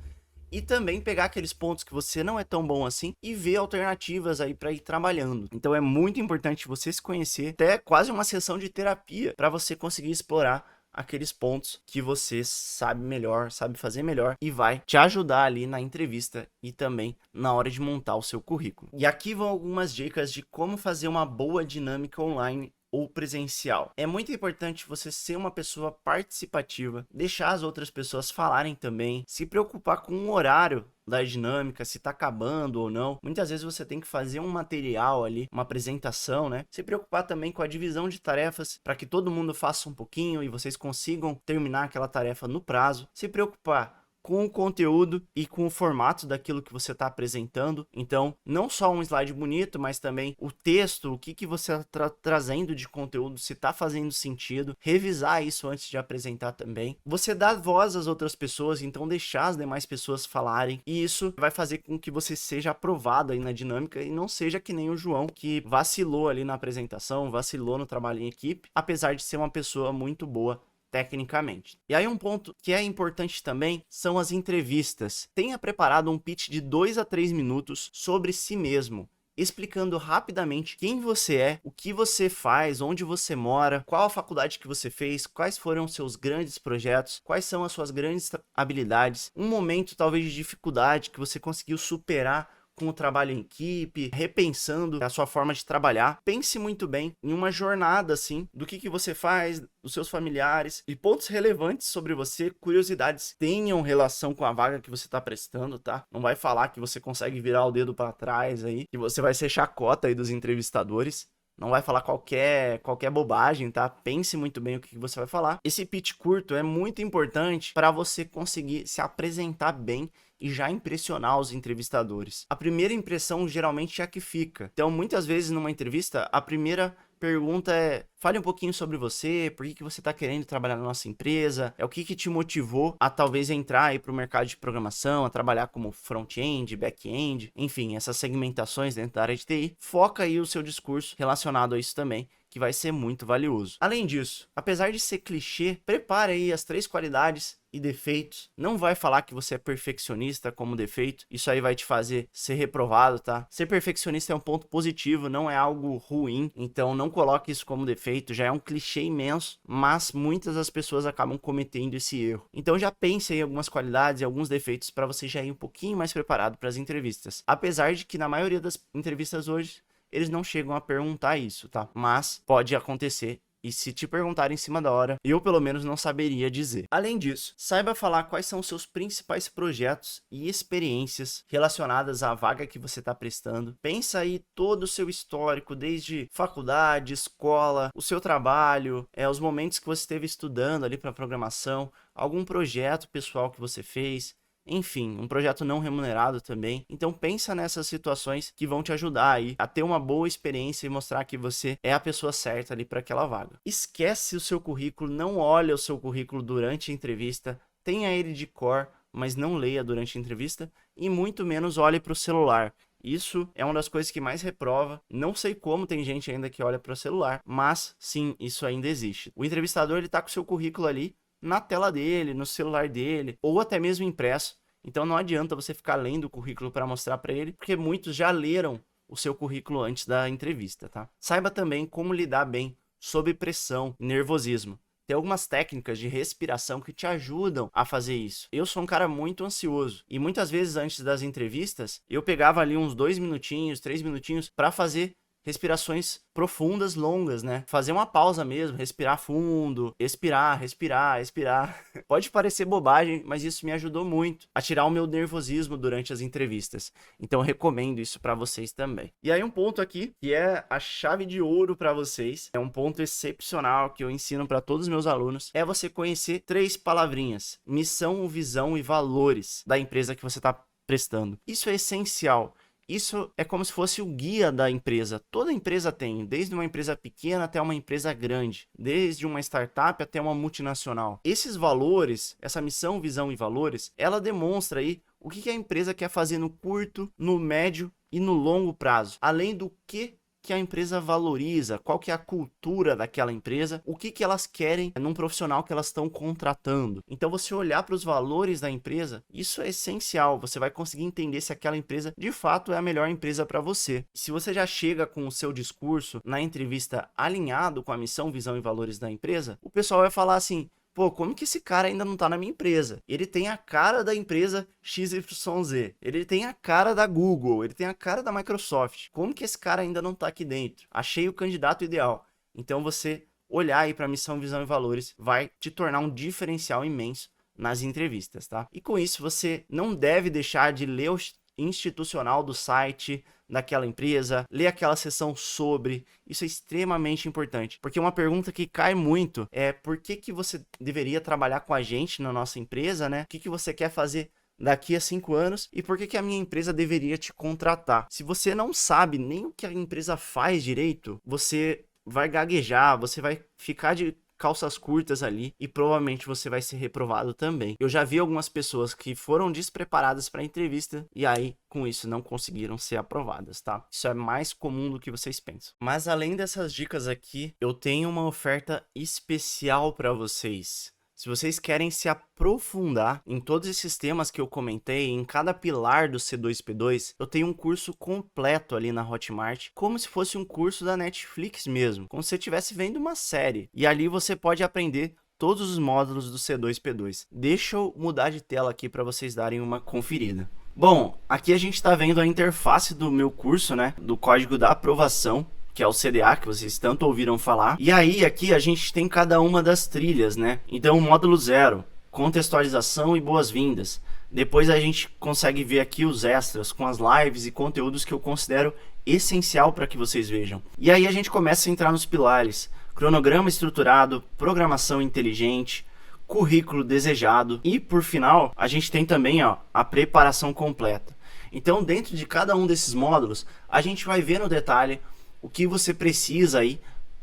e também pegar aqueles pontos que você não é tão bom assim e ver alternativas aí para ir trabalhando. Então é muito importante você se conhecer, até quase uma sessão de terapia para você conseguir explorar aqueles pontos que você sabe melhor, sabe fazer melhor e vai te ajudar ali na entrevista e também na hora de montar o seu currículo. E aqui vão algumas dicas de como fazer uma boa dinâmica online ou presencial. É muito importante você ser uma pessoa participativa, deixar as outras pessoas falarem também, se preocupar com o horário da dinâmica, se tá acabando ou não. Muitas vezes você tem que fazer um material ali, uma apresentação, né? Se preocupar também com a divisão de tarefas para que todo mundo faça um pouquinho e vocês consigam terminar aquela tarefa no prazo. Se preocupar com o conteúdo e com o formato daquilo que você está apresentando. Então, não só um slide bonito, mas também o texto, o que você está trazendo de conteúdo, se está fazendo sentido. Revisar isso antes de apresentar também. Você dá voz às outras pessoas, então deixar as demais pessoas falarem. E isso vai fazer com que você seja aprovado aí na dinâmica e não seja que nem o João, que vacilou ali na apresentação, vacilou no trabalho em equipe, apesar de ser uma pessoa muito boa tecnicamente. E aí um ponto que é importante também são as entrevistas. Tenha preparado um pitch de 2 a 3 minutos sobre si mesmo, explicando rapidamente quem você é, o que você faz, onde você mora, qual a faculdade que você fez, quais foram os seus grandes projetos, quais são as suas grandes habilidades, um momento talvez de dificuldade que você conseguiu superar com o trabalho em equipe, repensando a sua forma de trabalhar. Pense muito bem em uma jornada, assim, do que você faz, dos seus familiares e pontos relevantes sobre você, curiosidades que tenham relação com a vaga que você está prestando, tá? Não vai falar que você consegue virar o dedo para trás aí, que você vai ser chacota aí dos entrevistadores. Não vai falar qualquer bobagem, tá? Pense muito bem o que você vai falar. Esse pitch curto é muito importante para você conseguir se apresentar bem e já impressionar os entrevistadores. A primeira impressão geralmente é a que fica. Então, muitas vezes numa entrevista, a primeira pergunta é: fale um pouquinho sobre você, por que você está querendo trabalhar na nossa empresa, o que te motivou a talvez entrar aí para o mercado de programação, a trabalhar como front-end, back-end, enfim, essas segmentações dentro da área de TI. Foca aí o seu discurso relacionado a isso também, que vai ser muito valioso. Além disso, apesar de ser clichê, prepare aí as 3 qualidades e defeitos. Não vai falar que você é perfeccionista como defeito, isso aí vai te fazer ser reprovado, tá? Ser perfeccionista é um ponto positivo, não é algo ruim, então não coloque isso como defeito, já é um clichê imenso, mas muitas das pessoas acabam cometendo esse erro. Então já pense aí em algumas qualidades e alguns defeitos para você já ir um pouquinho mais preparado para as entrevistas. Apesar de que na maioria das entrevistas hoje, eles não chegam a perguntar isso, tá? Mas pode acontecer. E se te perguntarem em cima da hora, eu pelo menos não saberia dizer. Além disso, saiba falar quais são os seus principais projetos e experiências relacionadas à vaga que você está prestando. Pensa aí todo o seu histórico, desde faculdade, escola, o seu trabalho, os momentos que você esteve estudando ali para programação, algum projeto pessoal que você fez. Enfim, um projeto não remunerado também. Então pensa nessas situações que vão te ajudar aí a ter uma boa experiência e mostrar que você é a pessoa certa ali para aquela vaga. Esquece o seu currículo, não olha o seu currículo durante a entrevista, tenha ele de cor, mas não leia durante a entrevista e muito menos olhe para o celular. Isso é uma das coisas que mais reprova. Não sei como tem gente ainda que olha para o celular, mas sim, isso ainda existe. O entrevistador ele tá com o seu currículo ali na tela dele, no celular dele, ou até mesmo impresso. Então não adianta você ficar lendo o currículo para mostrar para ele, porque muitos já leram o seu currículo antes da entrevista, tá? Saiba também como lidar bem sob pressão e nervosismo. Tem algumas técnicas de respiração que te ajudam a fazer isso. Eu sou um cara muito ansioso e muitas vezes antes das entrevistas, eu pegava ali uns 2 minutinhos, 3 minutinhos para fazer respirações profundas, longas, né? Fazer uma pausa mesmo, respirar fundo, expirar, respirar, expirar. Pode parecer bobagem, mas isso me ajudou muito a tirar o meu nervosismo durante as entrevistas. Então eu recomendo isso para vocês também. E aí um ponto aqui, que é a chave de ouro para vocês, é um ponto excepcional que eu ensino para todos os meus alunos, é você conhecer 3 palavrinhas: missão, visão e valores da empresa que você está prestando. Isso é essencial. Isso é como se fosse o guia da empresa. Toda empresa tem, desde uma empresa pequena até uma empresa grande, desde uma startup até uma multinacional. Esses valores, essa missão, visão e valores, ela demonstra aí o que a empresa quer fazer no curto, no médio e no longo prazo. Além do que a empresa valoriza, qual que é a cultura daquela empresa, o que elas querem num profissional que elas estão contratando. Então você olhar para os valores da empresa, isso é essencial, você vai conseguir entender se aquela empresa de fato é a melhor empresa para você. Se você já chega com o seu discurso na entrevista alinhado com a missão, visão e valores da empresa, o pessoal vai falar assim: pô, como que esse cara ainda não tá na minha empresa? Ele tem a cara da empresa XYZ, ele tem a cara da Google, ele tem a cara da Microsoft. Como que esse cara ainda não tá aqui dentro? Achei o candidato ideal. Então você olhar aí para missão, visão e valores vai te tornar um diferencial imenso nas entrevistas, tá? E com isso você não deve deixar de ler o institucional do site daquela empresa, ler aquela seção sobre, isso é extremamente importante, porque uma pergunta que cai muito é por que você deveria trabalhar com a gente na nossa empresa, né? O que você quer fazer daqui a 5 anos e por que a minha empresa deveria te contratar? Se você não sabe nem o que a empresa faz direito, você vai gaguejar, você vai ficar de calças curtas ali e provavelmente você vai ser reprovado também. Eu já vi algumas pessoas que foram despreparadas para a entrevista e aí com isso não conseguiram ser aprovadas, tá? Isso é mais comum do que vocês pensam. Mas além dessas dicas aqui, eu tenho uma oferta especial para vocês. Se vocês querem se aprofundar em todos esses temas que eu comentei, em cada pilar do C2P2, eu tenho um curso completo ali na Hotmart, como se fosse um curso da Netflix mesmo, como se você estivesse vendo uma série. E ali você pode aprender todos os módulos do C2P2. Deixa eu mudar de tela aqui para vocês darem uma conferida. Bom, aqui a gente está vendo a interface do meu curso, né, do código da aprovação, que é o CDA, que vocês tanto ouviram falar. E aí, aqui a gente tem cada uma das trilhas, né? Então, o módulo 0, contextualização e boas-vindas. Depois a gente consegue ver aqui os extras, com as lives e conteúdos que eu considero essencial para que vocês vejam. E aí a gente começa a entrar nos pilares. Cronograma estruturado, programação inteligente, currículo desejado. E, por final, a gente tem também a preparação completa. Então, dentro de cada um desses módulos, a gente vai ver no detalhe o que você precisa aí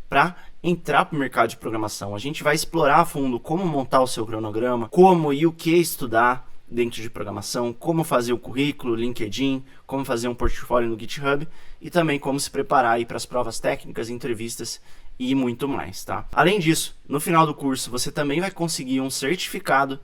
para entrar para o mercado de programação. A gente vai explorar a fundo como montar o seu cronograma, como e o que estudar dentro de programação, como fazer o currículo, LinkedIn, como fazer um portfólio no GitHub e também como se preparar aí para as provas técnicas, entrevistas e muito mais, tá? Além disso, no final do curso você também vai conseguir um certificado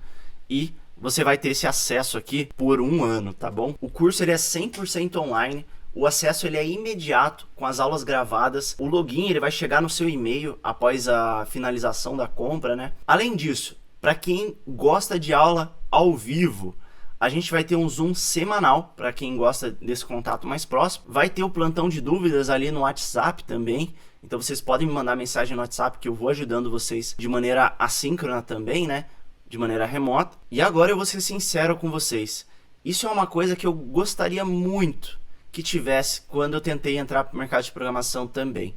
e você vai ter esse acesso aqui por 1 ano, tá bom? O curso ele é 100% online. O acesso ele é imediato, com as aulas gravadas. O login ele vai chegar no seu e-mail após a finalização da compra, né? Além disso, para quem gosta de aula ao vivo, a gente vai ter um Zoom semanal, para quem gosta desse contato mais próximo. Vai ter o plantão de dúvidas ali no WhatsApp também. Então vocês podem me mandar mensagem no WhatsApp que eu vou ajudando vocês de maneira assíncrona também, né? De maneira remota. E agora eu vou ser sincero com vocês. Isso é uma coisa que eu gostaria muito que tivesse quando eu tentei entrar para o mercado de programação também.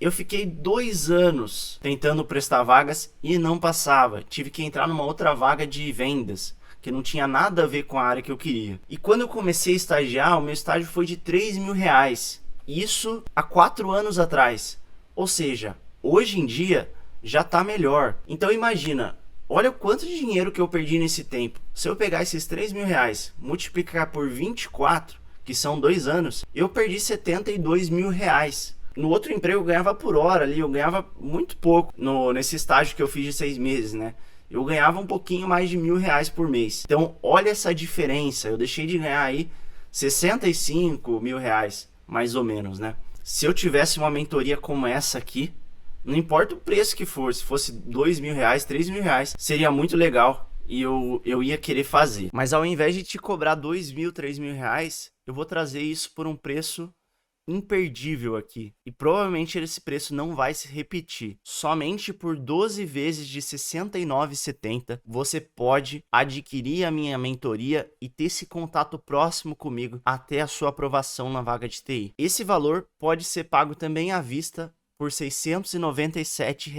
Eu fiquei 2 anos tentando prestar vagas e não passava. Tive que entrar numa outra vaga de vendas, que não tinha nada a ver com a área que eu queria. E quando eu comecei a estagiar, o meu estágio foi de R$3.000. Isso há 4 anos atrás. Ou seja, hoje em dia já está melhor. Então imagina, olha o quanto de dinheiro que eu perdi nesse tempo. Se eu pegar esses R$3.000, multiplicar por 24, que são 2 anos, eu perdi R$72.000. No outro emprego eu ganhava por hora ali, eu ganhava muito pouco nesse estágio que eu fiz de 6 meses, né? Eu ganhava um pouquinho mais de R$1.000 por mês. Então, olha essa diferença. Eu deixei de ganhar aí R$65.000, mais ou menos, né? Se eu tivesse uma mentoria como essa aqui, não importa o preço que for, se fosse R$2.000, R$3.000, seria muito legal. E eu ia querer fazer. Mas ao invés de te cobrar R$2.000, R$3.000, eu vou trazer isso por um preço imperdível aqui. E provavelmente esse preço não vai se repetir. Somente por 12 vezes de R$ 69,70 você pode adquirir a minha mentoria e ter esse contato próximo comigo até a sua aprovação na vaga de TI. Esse valor pode ser pago também à vista por R$ 697.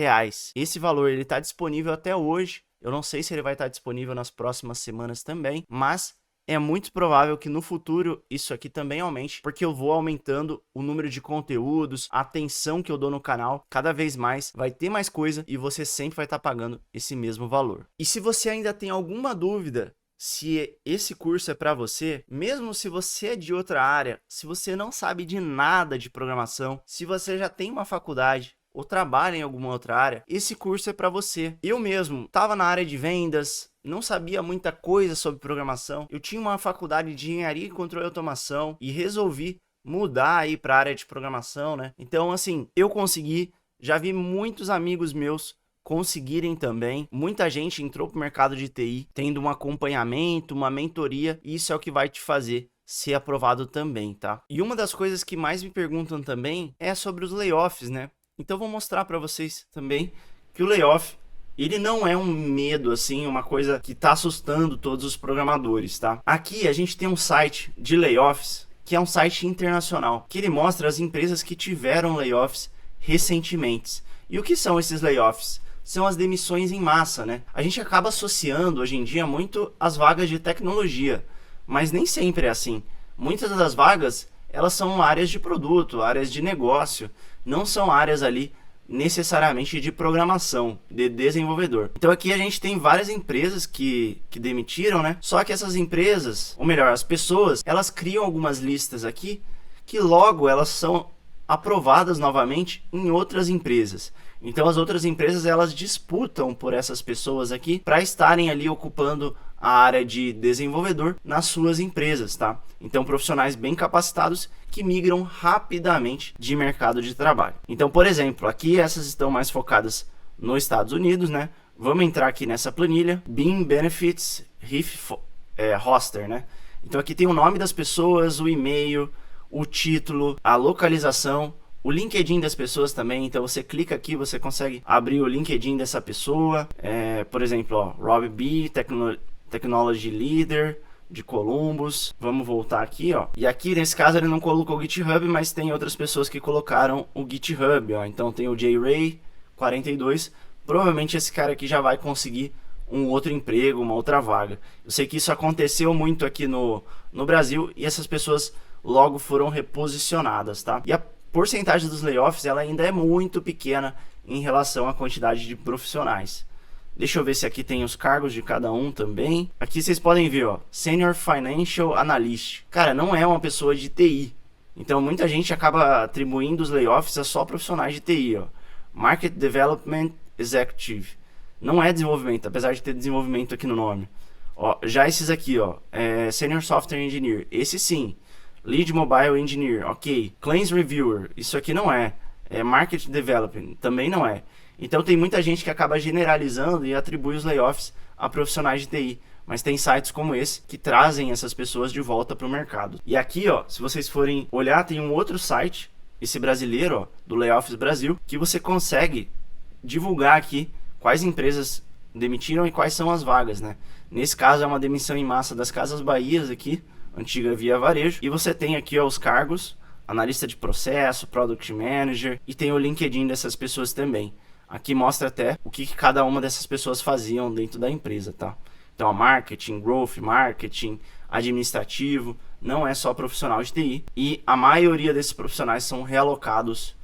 Esse valor ele está disponível até hoje. Eu não sei se ele vai estar disponível nas próximas semanas também, mas é muito provável que no futuro isso aqui também aumente, porque eu vou aumentando o número de conteúdos, a atenção que eu dou no canal, cada vez mais vai ter mais coisa e você sempre vai estar pagando esse mesmo valor. E se você ainda tem alguma dúvida se esse curso é para você, mesmo se você é de outra área, se você não sabe de nada de programação, se você já tem uma faculdade ou trabalha em alguma outra área, esse curso é para você. Eu mesmo estava na área de vendas, não sabia muita coisa sobre programação, eu tinha uma faculdade de engenharia e controle de automação e resolvi mudar aí para a área de programação, né? Então, assim, eu consegui, já vi muitos amigos meus conseguirem também, muita gente entrou para o mercado de TI, tendo um acompanhamento, uma mentoria, e isso é o que vai te fazer ser aprovado também, tá? E uma das coisas que mais me perguntam também é sobre os layoffs, né? Então vou mostrar para vocês também que o layoff, ele não é um medo, assim, uma coisa que está assustando todos os programadores, tá? Aqui a gente tem um site de layoffs, que é um site internacional, que ele mostra as empresas que tiveram layoffs recentemente. E o que são esses layoffs? São as demissões em massa, né? A gente acaba associando hoje em dia muito as vagas de tecnologia, mas nem sempre é assim. Muitas das vagas, elas são áreas de produto, áreas de negócio, não são áreas ali necessariamente de programação, de desenvolvedor. Então aqui a gente tem várias empresas que demitiram, né? Só que essas empresas, ou melhor, as pessoas, elas criam algumas listas aqui que logo elas são aprovadas novamente em outras empresas. Então as outras empresas, elas disputam por essas pessoas aqui para estarem ali ocupando a área de desenvolvedor nas suas empresas, tá? Então profissionais bem capacitados que migram rapidamente de mercado de trabalho. Então, por exemplo, aqui essas estão mais focadas nos Estados Unidos, né? Vamos entrar aqui nessa planilha, Beam Benefits Roster, né? Então aqui tem o nome das pessoas, o e-mail, o título, a localização, o LinkedIn das pessoas também. Então você clica aqui, você consegue abrir o LinkedIn dessa pessoa. Por exemplo, ó, Rob B, Technology Leader de Columbus. Vamos voltar aqui, ó. E aqui nesse caso ele não colocou o GitHub, mas tem outras pessoas que colocaram o GitHub, ó. Então tem o J-Ray 42. Provavelmente esse cara aqui já vai conseguir um outro emprego, uma outra vaga. Eu sei que isso aconteceu muito aqui no Brasil e essas pessoas logo foram reposicionadas, tá? E a porcentagem dos layoffs, ela ainda é muito pequena em relação à quantidade de profissionais. Deixa eu ver se aqui tem os cargos de cada um também. Aqui vocês podem ver, ó, Senior Financial Analyst. Cara, não é uma pessoa de TI. Então muita gente acaba atribuindo os layoffs a só profissionais de TI, ó. Market Development Executive. Não é desenvolvimento, apesar de ter desenvolvimento aqui no nome. Ó, já esses aqui, ó, Senior Software Engineer. Esse sim. Lead Mobile Engineer, ok. Claims Reviewer, isso aqui não é. Market Development, também não é. Então tem muita gente que acaba generalizando e atribui os layoffs a profissionais de TI. Mas tem sites como esse que trazem essas pessoas de volta para o mercado. E aqui, ó, se vocês forem olhar, tem um outro site, esse brasileiro, ó, do Layoffs Brasil, que você consegue divulgar aqui quais empresas demitiram e quais são as vagas, né? Nesse caso é uma demissão em massa das Casas Bahias aqui, antiga Via Varejo. E você tem aqui, ó, os cargos, analista de processo, Product Manager, e tem o LinkedIn dessas pessoas também. Aqui mostra até o que cada uma dessas pessoas faziam dentro da empresa, tá? Então, a marketing, growth, marketing, administrativo, não é só profissional de TI. E a maioria desses profissionais são realocados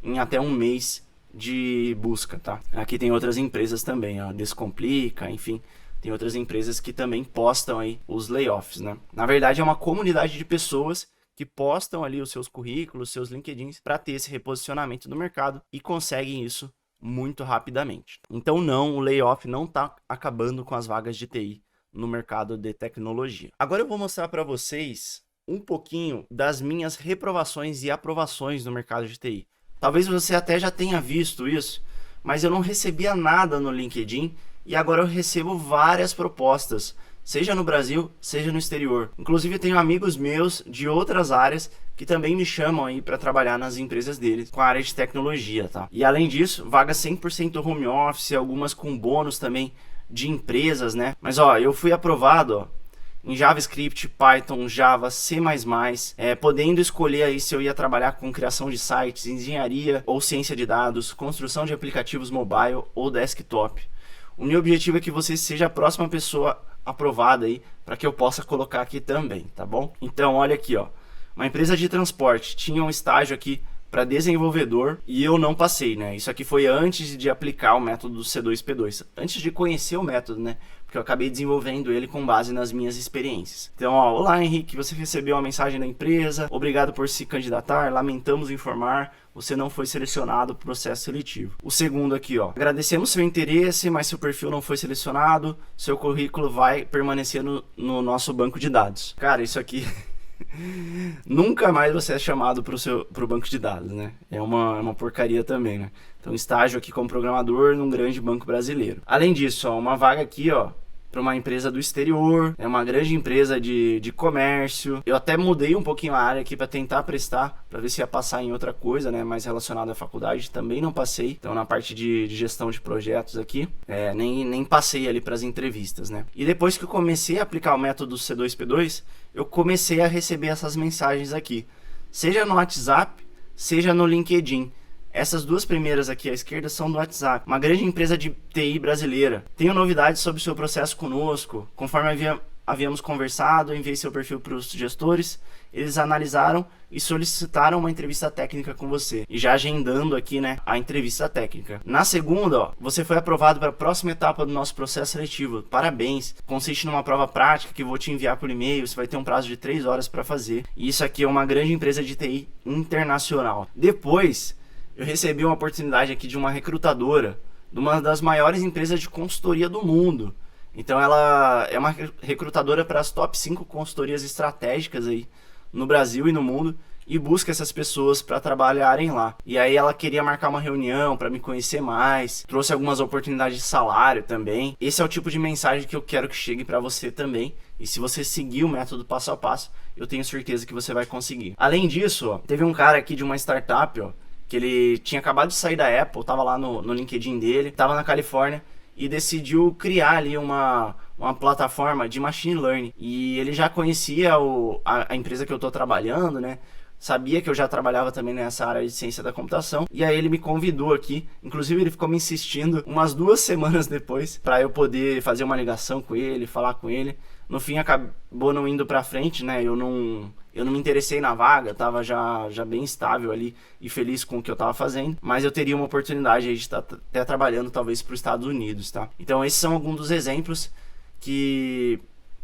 em até um mês de busca, tá? Aqui tem outras empresas também, ó, Descomplica, enfim, tem outras empresas que também postam aí os layoffs, né? Na verdade, é uma comunidade de pessoas que postam ali os seus currículos, seus LinkedIns, para ter esse reposicionamento no mercado e conseguem isso muito rapidamente. Então não, o layoff não está acabando com as vagas de TI no mercado de tecnologia. Agora eu vou mostrar para vocês um pouquinho das minhas reprovações e aprovações no mercado de TI. Talvez você até já tenha visto isso, mas eu não recebia nada no LinkedIn e agora eu recebo várias propostas, seja no Brasil, seja no exterior. Inclusive eu tenho amigos meus de outras áreas que também me chamam aí para trabalhar nas empresas deles com a área de tecnologia, tá? E além disso, vagas 100% home office, algumas com bônus também de empresas, né? Mas ó, eu fui aprovado, ó, em JavaScript, Python, Java, C++, podendo escolher aí se eu ia trabalhar com criação de sites, engenharia ou ciência de dados, construção de aplicativos mobile ou desktop. O meu objetivo é que você seja a próxima pessoa aprovada aí para que eu possa colocar aqui também, tá bom? Então olha aqui, ó. Uma empresa de transporte tinha um estágio aqui para desenvolvedor e eu não passei, né? Isso aqui foi antes de aplicar o método do C2P2, antes de conhecer o método, né? Porque eu acabei desenvolvendo ele com base nas minhas experiências. Então, ó, olá Henrique, você recebeu uma mensagem da empresa, obrigado por se candidatar, lamentamos informar, você não foi selecionado para o processo seletivo. O segundo aqui, ó, agradecemos seu interesse, mas seu perfil não foi selecionado, seu currículo vai permanecer no nosso banco de dados. Cara, isso aqui... Nunca mais você é chamado para o banco de dados, né? É uma porcaria também, né? Então, estágio aqui como programador num grande banco brasileiro. Além disso, ó, uma vaga aqui, ó, para uma empresa do exterior, é uma grande empresa de comércio. Eu até mudei um pouquinho a área aqui para tentar prestar, para ver se ia passar em outra coisa, né, mais relacionada à faculdade. Também não passei, então na parte de gestão de projetos aqui, nem passei ali para as entrevistas, né. E depois que eu comecei a aplicar o método C2P2, eu comecei a receber essas mensagens aqui, seja no WhatsApp, seja no LinkedIn. Essas duas primeiras aqui à esquerda são do WhatsApp. Uma grande empresa de TI brasileira. Tenho novidades sobre o seu processo conosco. Conforme havíamos conversado, eu enviei seu perfil para os gestores. Eles analisaram e solicitaram uma entrevista técnica com você. E já agendando aqui, né, a entrevista técnica. Na segunda, ó, você foi aprovado para a próxima etapa do nosso processo seletivo. Parabéns. Consiste numa prova prática que eu vou te enviar por e-mail. Você vai ter um prazo de 3 horas para fazer. E isso aqui é uma grande empresa de TI internacional. Depois, eu recebi uma oportunidade aqui de uma recrutadora, de uma das maiores empresas de consultoria do mundo. Então ela é uma recrutadora para as top 5 consultorias estratégicas aí no Brasil e no mundo, e busca essas pessoas para trabalharem lá. E aí ela queria marcar uma reunião para me conhecer mais, trouxe algumas oportunidades de salário também. Esse é o tipo de mensagem que eu quero que chegue para você também. E se você seguir o método passo a passo, eu tenho certeza que você vai conseguir. Além disso, ó, teve um cara aqui de uma startup, ó, que ele tinha acabado de sair da Apple, tava lá no LinkedIn dele, tava na Califórnia e decidiu criar ali uma plataforma de machine learning. E ele já conhecia a empresa que eu tô trabalhando, né? Sabia que eu já trabalhava também nessa área de ciência da computação. E aí ele me convidou aqui. Inclusive ele ficou me insistindo umas 2 semanas depois para eu poder fazer uma ligação com ele, falar com ele. No fim acabou não indo pra frente, né? Eu não me interessei na vaga, tava já bem estável ali e feliz com o que eu tava fazendo, mas eu teria uma oportunidade aí de estar até trabalhando talvez para os Estados Unidos, tá? Então esses são alguns dos exemplos que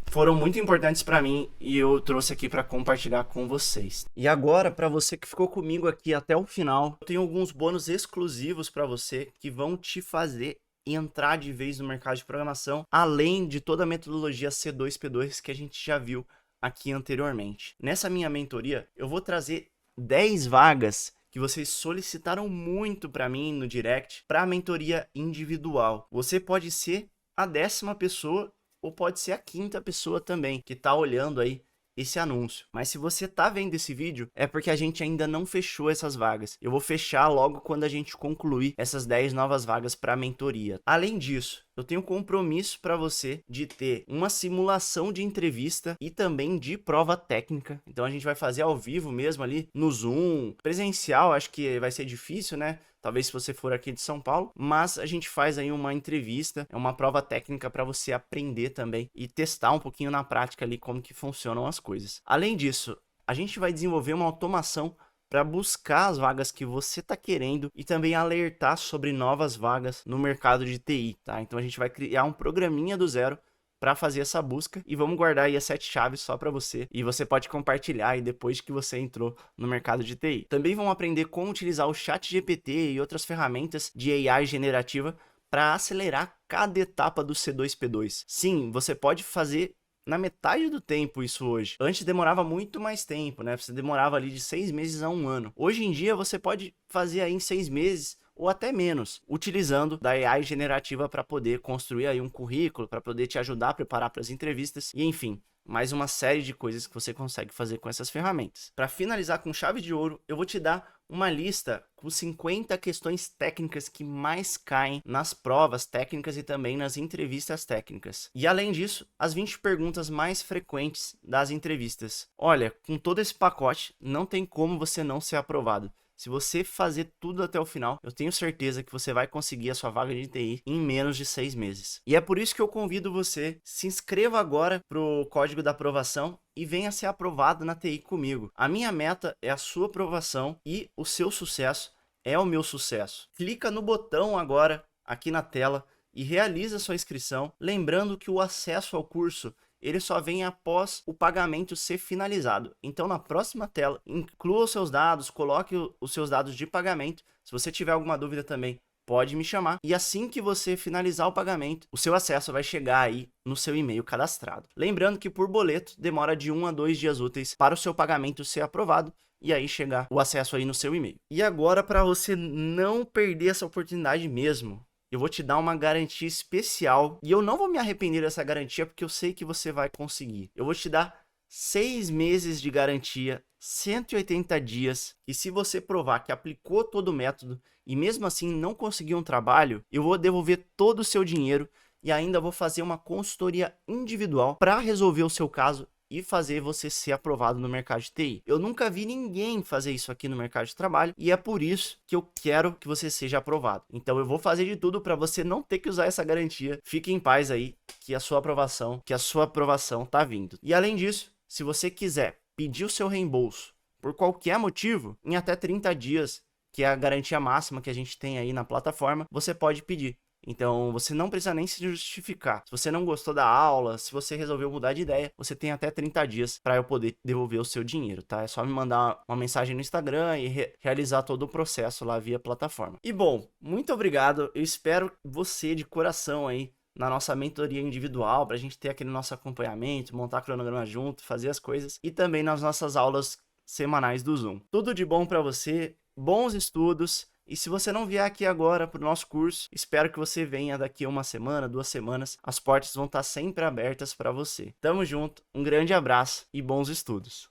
foram muito importantes para mim e eu trouxe aqui para compartilhar com vocês. E agora, para você que ficou comigo aqui até o final, eu tenho alguns bônus exclusivos para você que vão te fazer entrar de vez no mercado de programação, além de toda a metodologia C2P2 que a gente já viu aqui anteriormente. Nessa minha mentoria, eu vou trazer 10 vagas que vocês solicitaram muito para mim no direct para a mentoria individual. Você pode ser a 10ª pessoa ou pode ser a 5ª pessoa também que está olhando aí esse anúncio. Mas se você tá vendo esse vídeo, é porque a gente ainda não fechou essas vagas. Eu vou fechar logo quando a gente concluir essas 10 novas vagas para a mentoria. Além disso, eu tenho um compromisso para você de ter uma simulação de entrevista e também de prova técnica. Então a gente vai fazer ao vivo mesmo ali no Zoom. Presencial acho que vai ser difícil, né? Talvez se você for aqui de São Paulo, mas a gente faz aí uma entrevista, é uma prova técnica para você aprender também e testar um pouquinho na prática ali como que funcionam as coisas. Além disso, a gente vai desenvolver uma automação para buscar as vagas que você está querendo e também alertar sobre novas vagas no mercado de TI, tá? Então a gente vai criar um programinha do zero para fazer essa busca e vamos guardar aí as 7 chaves só para você e você pode compartilhar aí depois que você entrou no mercado de TI. Também vamos aprender como utilizar o ChatGPT e outras ferramentas de AI generativa para acelerar cada etapa do C2P2. Sim, você pode fazer na metade do tempo isso hoje. Antes demorava muito mais tempo, né? Você demorava ali de 6 meses a 1 ano. Hoje em dia você pode fazer aí em 6 meses ou até menos, utilizando da AI generativa para poder construir aí um currículo, para poder te ajudar a preparar para as entrevistas e enfim, mais uma série de coisas que você consegue fazer com essas ferramentas. Para finalizar com chave de ouro, eu vou te dar uma lista com 50 questões técnicas que mais caem nas provas técnicas e também nas entrevistas técnicas. E além disso, as 20 perguntas mais frequentes das entrevistas. Olha, com todo esse pacote, não tem como você não ser aprovado. Se você fazer tudo até o final, eu tenho certeza que você vai conseguir a sua vaga de TI em menos de 6 meses. E é por isso que eu convido você, se inscreva agora pro código da aprovação e venha ser aprovado na TI comigo. A minha meta é a sua aprovação e o seu sucesso é o meu sucesso. Clica no botão agora aqui na tela e realiza sua inscrição, lembrando que o acesso ao curso ele só vem após o pagamento ser finalizado. Então, na próxima tela, inclua os seus dados, coloque os seus dados de pagamento. Se você tiver alguma dúvida também, pode me chamar. E assim que você finalizar o pagamento, o seu acesso vai chegar aí no seu e-mail cadastrado. Lembrando que por boleto, demora de 1 a 2 dias úteis para o seu pagamento ser aprovado e aí chegar o acesso aí no seu e-mail. E agora, para você não perder essa oportunidade mesmo, eu vou te dar uma garantia especial e eu não vou me arrepender dessa garantia porque eu sei que você vai conseguir. Eu vou te dar 6 meses de garantia, 180 dias, e se você provar que aplicou todo o método e mesmo assim não conseguiu um trabalho, eu vou devolver todo o seu dinheiro e ainda vou fazer uma consultoria individual para resolver o seu caso e fazer você ser aprovado no mercado de TI. Eu nunca vi ninguém fazer isso aqui no mercado de trabalho e é por isso que eu quero que você seja aprovado. Então eu vou fazer de tudo para você não ter que usar essa garantia. Fique em paz aí que a sua aprovação tá vindo. E além disso, se você quiser pedir o seu reembolso por qualquer motivo, em até 30 dias, que é a garantia máxima que a gente tem aí na plataforma, você pode pedir. Então, você não precisa nem se justificar. Se você não gostou da aula, se você resolveu mudar de ideia, você tem até 30 dias para eu poder devolver o seu dinheiro, tá? É só me mandar uma mensagem no Instagram e realizar todo o processo lá via plataforma. E bom, muito obrigado. Eu espero você de coração aí na nossa mentoria individual, para a gente ter aquele nosso acompanhamento, montar cronograma junto, fazer as coisas, e também nas nossas aulas semanais do Zoom. Tudo de bom para você, bons estudos. E se você não vier aqui agora para o nosso curso, espero que você venha daqui a uma semana, 2 semanas. As portas vão estar sempre abertas para você. Tamo junto, um grande abraço e bons estudos.